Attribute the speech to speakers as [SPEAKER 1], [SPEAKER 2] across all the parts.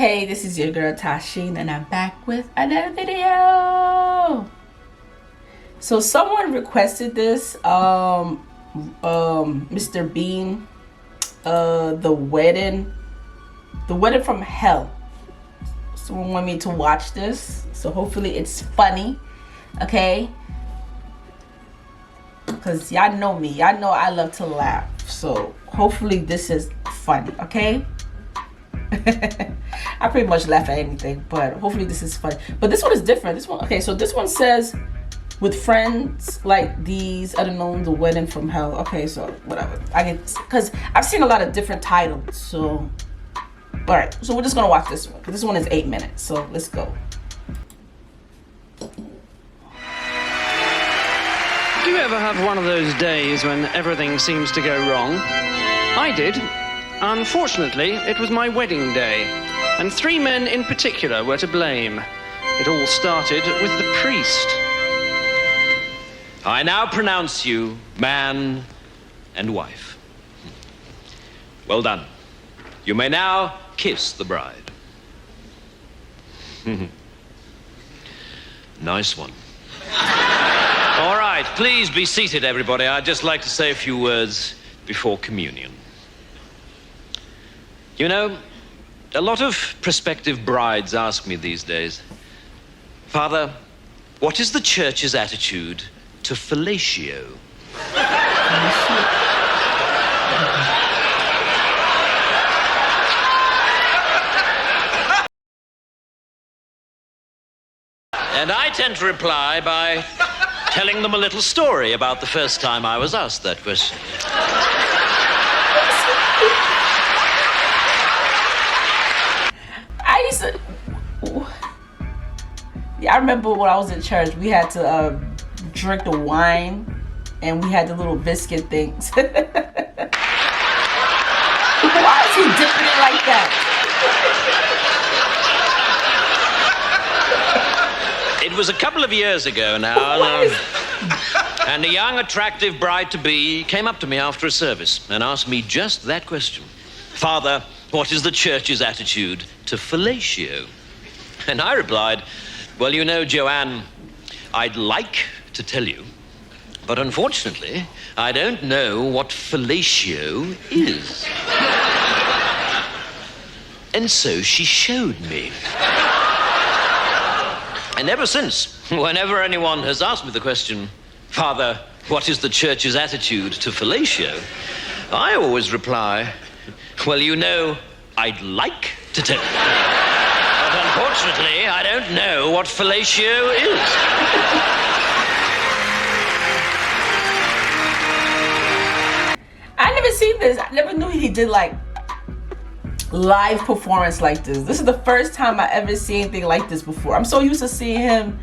[SPEAKER 1] Hey, this is your girl Tysheen, and I'm back with another video. So someone requested this, Mr. Bean, the wedding from hell. Someone wanted me to watch this, so hopefully it's funny, okay? Because y'all know me, y'all know I love to laugh, so hopefully this is funny, okay? I pretty much laugh at anything, but hopefully this is funny. But this one is different. This one, okay, so this one says, with friends like these, I don't know, the wedding from hell. Okay, so whatever. I get, because I've seen a lot of different titles, so all right, so we're just gonna watch this one because this one is 8 minutes, so let's go.
[SPEAKER 2] Do you ever have one of those days when everything seems to go wrong? I did. Unfortunately, it was my wedding day, and 3 men in particular were to blame. It all started with the priest.
[SPEAKER 3] I now pronounce you man and wife. Well done. You may now kiss the bride. Nice one. All right, please be seated, everybody. I'd just like to say a few words before communion. You know, a lot of prospective brides ask me these days, Father, what is the church's attitude to fellatio? And I tend to reply by telling them a little story about the first time I was asked that question.
[SPEAKER 1] I remember when I was in church, we had to drink the wine, and we had the little biscuit things. Why is he dipping it like that?
[SPEAKER 3] It was a couple of years ago now, and a young, attractive bride-to-be came up to me after a service and asked me just that question. Father, what is the church's attitude to fellatio? And I replied, well, you know, Joanne, I'd like to tell you, but unfortunately, I don't know what fellatio is. And so she showed me. And ever since, whenever anyone has asked me the question, Father, what is the church's attitude to fellatio? I always reply, well, you know, I'd like to tell you. But unfortunately, I don't know what fellatio is.
[SPEAKER 1] I never seen this. I never knew he did like live performance like this. This is the first time I ever seen anything like this before. I'm so used to seeing him,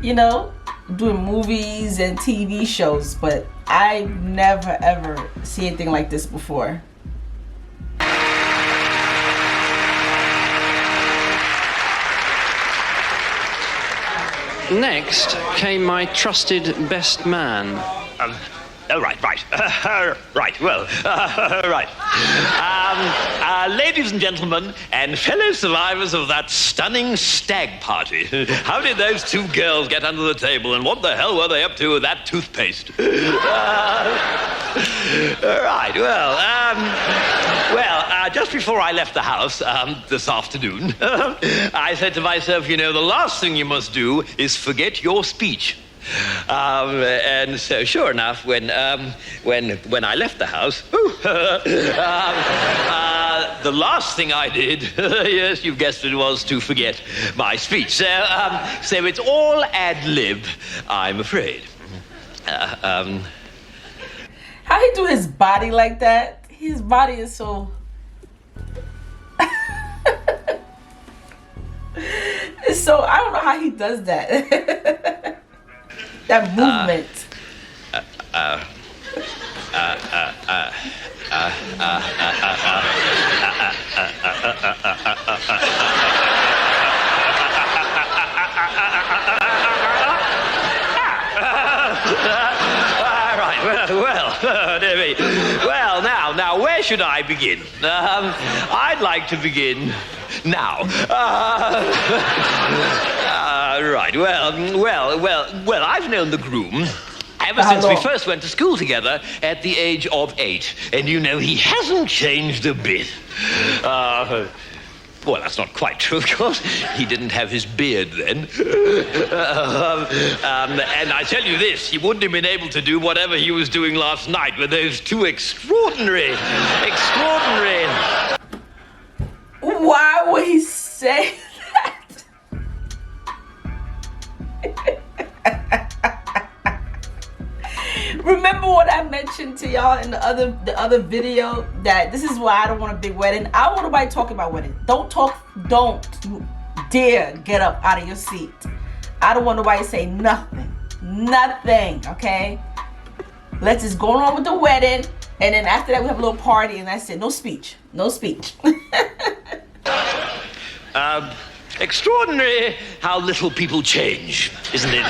[SPEAKER 1] you know, doing movies and TV shows, but I never ever see anything like this before.
[SPEAKER 2] Next came my trusted best man.
[SPEAKER 3] Right. Ladies and gentlemen, and fellow survivors of that stunning stag party, how did those two girls get under the table, and what the hell were they up to with that toothpaste? Just before I left the house this afternoon, I said to myself, you know, the last thing you must do is forget your speech. And so, sure enough, when I left the house, the last thing I did, yes, you guessed it, was to forget my speech. So it's all ad lib, I'm afraid.
[SPEAKER 1] How he do his body like that? His body is so. It's so, I don't know how he does that. That movement.
[SPEAKER 3] dear me. Well, now, where should I begin? I'd like to begin now. Right. Well, I've known the groom ever since we first went to school together at the age of 8. And you know, he hasn't changed a bit. Well, that's not quite true, of course. He didn't have his beard then. And I tell you this, he wouldn't have been able to do whatever he was doing last night with those two extraordinary...
[SPEAKER 1] Why would he say that? Remember what I mentioned to y'all in the other video, that this is why I don't want a big wedding. I don't want nobody talking about wedding. Don't you dare get up out of your seat. I don't want nobody to say nothing, okay? Let's just go on with the wedding, and then after that we have a little party, and that's it. No speech.
[SPEAKER 3] Extraordinary how little people change, isn't it?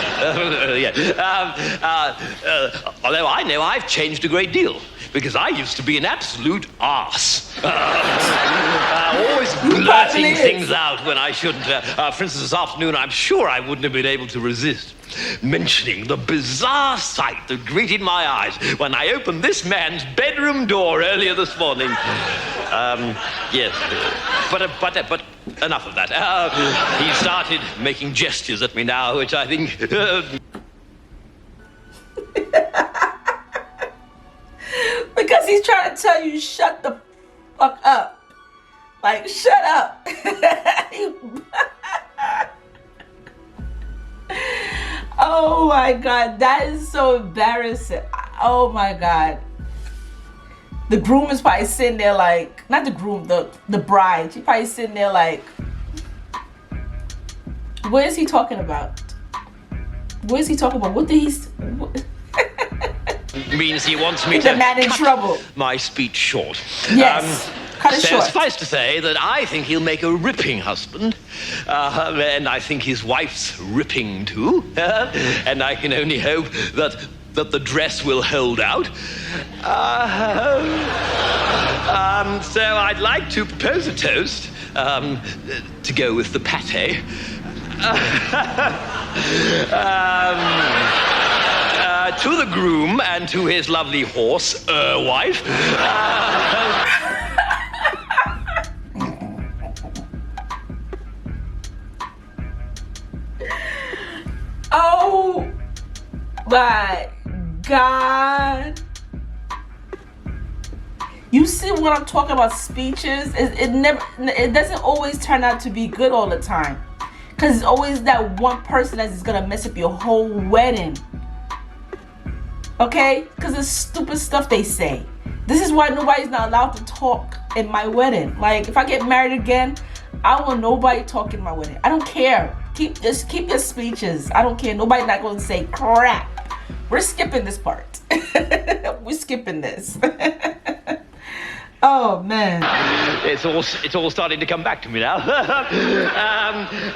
[SPEAKER 3] Although I know I've changed a great deal, because I used to be an absolute arse. Always blurting things out when I shouldn't. For instance, this afternoon, I'm sure I wouldn't have been able to resist mentioning the bizarre sight that greeted my eyes when I opened this man's bedroom door earlier this morning. Yes, but enough of that. He started making gestures at me now, which I think...
[SPEAKER 1] Because he's trying to tell you, shut the fuck up. Like, shut up. Oh my God, that is so embarrassing. Oh my God. The groom is probably sitting there like, not the groom, the bride. She's probably sitting there like, what is he talking about? What is he talking about? What did he...
[SPEAKER 3] means he wants me to cut my speech short.
[SPEAKER 1] Yes, cut it short.
[SPEAKER 3] Suffice to say that I think he'll make a ripping husband, and I think his wife's ripping too, and I can only hope that the dress will hold out. So I'd like to propose a toast, to go with the pate. To the groom and to his lovely horse, wife.
[SPEAKER 1] Oh my God. You see what I'm talking about, speeches? It doesn't always turn out to be good all the time. Because it's always that one person that is gonna mess up your whole wedding. Okay? Because it's stupid stuff they say. This is why nobody's not allowed to talk in my wedding. Like, if I get married again, I want nobody talking in my wedding. I don't care. Keep your speeches. I don't care. Nobody's not going to say crap. We're skipping this part. We're skipping this. Oh man,
[SPEAKER 3] it's all starting to come back to me now.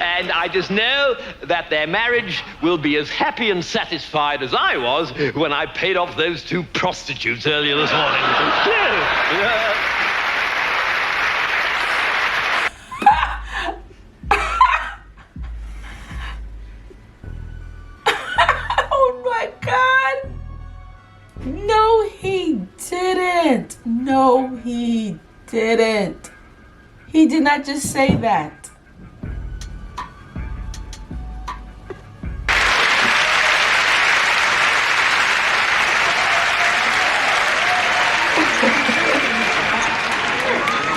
[SPEAKER 3] And I just know that their marriage will be as happy and satisfied as I was when I paid off those two prostitutes earlier this morning.
[SPEAKER 1] Oh my God. No, he didn't. No, he didn't. He did not just say that.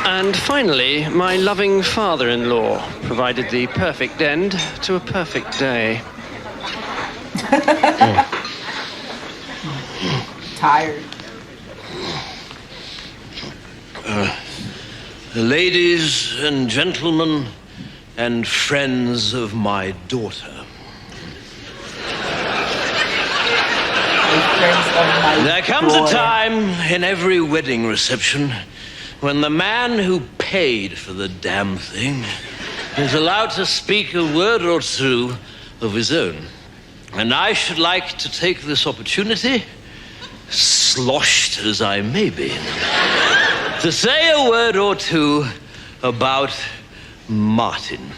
[SPEAKER 2] And finally, my loving father-in-law provided the perfect end to a perfect day.
[SPEAKER 1] Tired.
[SPEAKER 3] Ladies and gentlemen and friends of my daughter. There comes a time in every wedding reception when the man who paid for the damn thing is allowed to speak a word or two of his own. And I should like to take this opportunity sloshed as I may be, to say a word or two about Martin.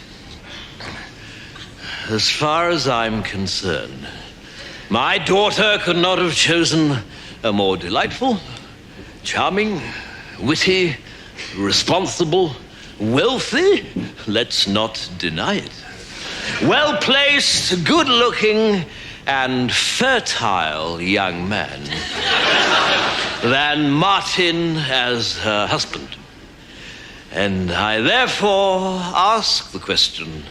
[SPEAKER 3] As far as I'm concerned, my daughter could not have chosen a more delightful, charming, witty, responsible, wealthy, let's not deny it, well-placed, good-looking, and fertile young man than Martin as her husband. And I therefore ask the question,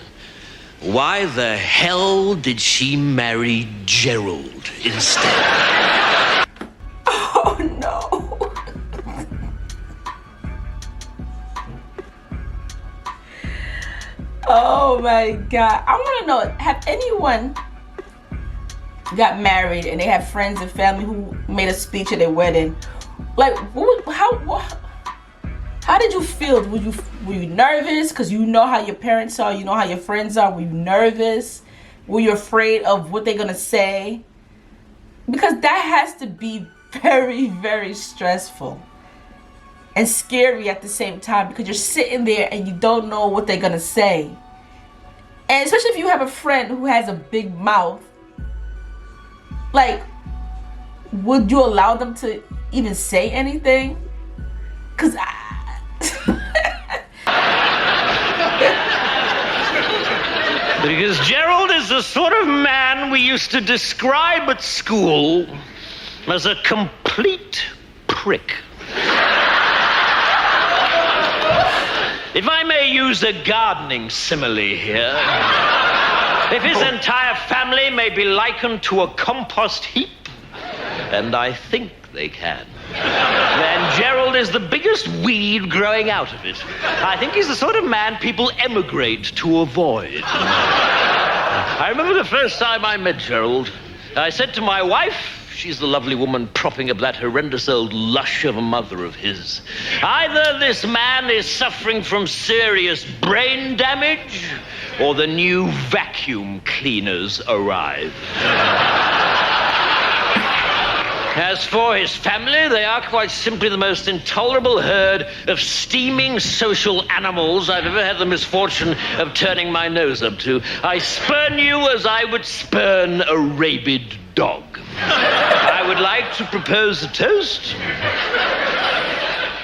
[SPEAKER 3] why the hell did she marry Gerald instead?
[SPEAKER 1] Oh no. Oh my God. I want to know, have anyone got married and they have friends and family who made a speech at their wedding? Like, how did you feel? Were you nervous? Because you know how your parents are, you know how your friends are. Were you nervous? Were you afraid of what they're going to say? Because that has to be very, very stressful and scary at the same time, because you're sitting there and you don't know what they're going to say. And especially if you have a friend who has a big mouth, like, would you allow them to even say anything? Because
[SPEAKER 3] Because Gerald is the sort of man we used to describe at school as a complete prick. If I may use a gardening simile here, if his entire family may be likened to a compost heap, and I think they can, then Gerald is the biggest weed growing out of it. I think he's the sort of man people emigrate to avoid. I remember the first time I met Gerald, I said to my wife, she's the lovely woman propping up that horrendous old lush of a mother of his, either this man is suffering from serious brain damage, or the new vacuum cleaners arrive. As for his family, they are quite simply the most intolerable herd of steaming social animals I've ever had the misfortune of turning my nose up to. I spurn you as I would spurn a rabid dog. I would like to propose a toast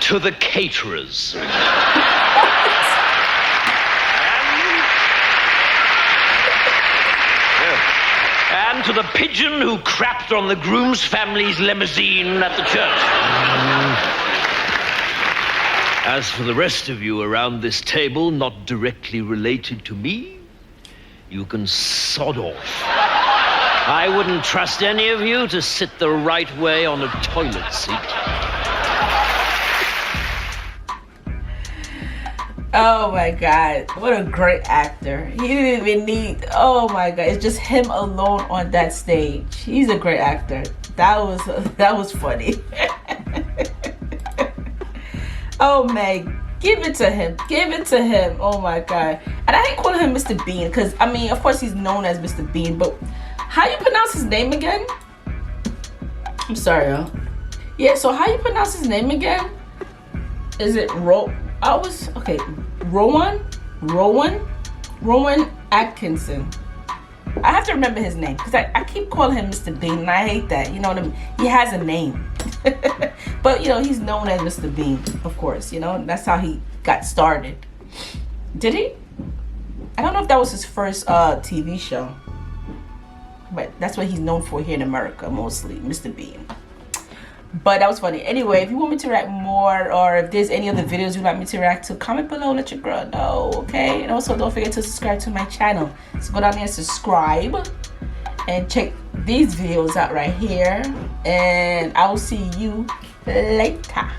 [SPEAKER 3] to the caterers. And to the pigeon who crapped on the groom's family's limousine at the church. As for the rest of you around this table, not directly related to me, you can sod off. I wouldn't trust any of you to sit the right way on a toilet seat.
[SPEAKER 1] oh my God, what a great actor. He didn't even need, oh my God, it's just him alone on that stage. He's a great actor. That was funny. Oh man, give it to him. Give it to him. Oh my God. And I hate calling him Mr. Bean, because I mean, of course he's known as Mr. Bean, but how you pronounce his name again? I'm sorry, y'all. Yeah, so how you pronounce his name again? Is it Rowan Atkinson. I have to remember his name, because I keep calling him Mr. Bean, and I hate that. You know what I mean? He has a name. But, you know, he's known as Mr. Bean, of course. You know, that's how he got started. Did he? I don't know if that was his first TV show. But that's what he's known for here in America, mostly, Mr. Bean. But that was funny. Anyway, if you want me to react more, or if there's any other videos you'd like me to react to, comment below, let your girl know, okay? And also, don't forget to subscribe to my channel. So go down there and subscribe. And check these videos out right here. And I will see you later.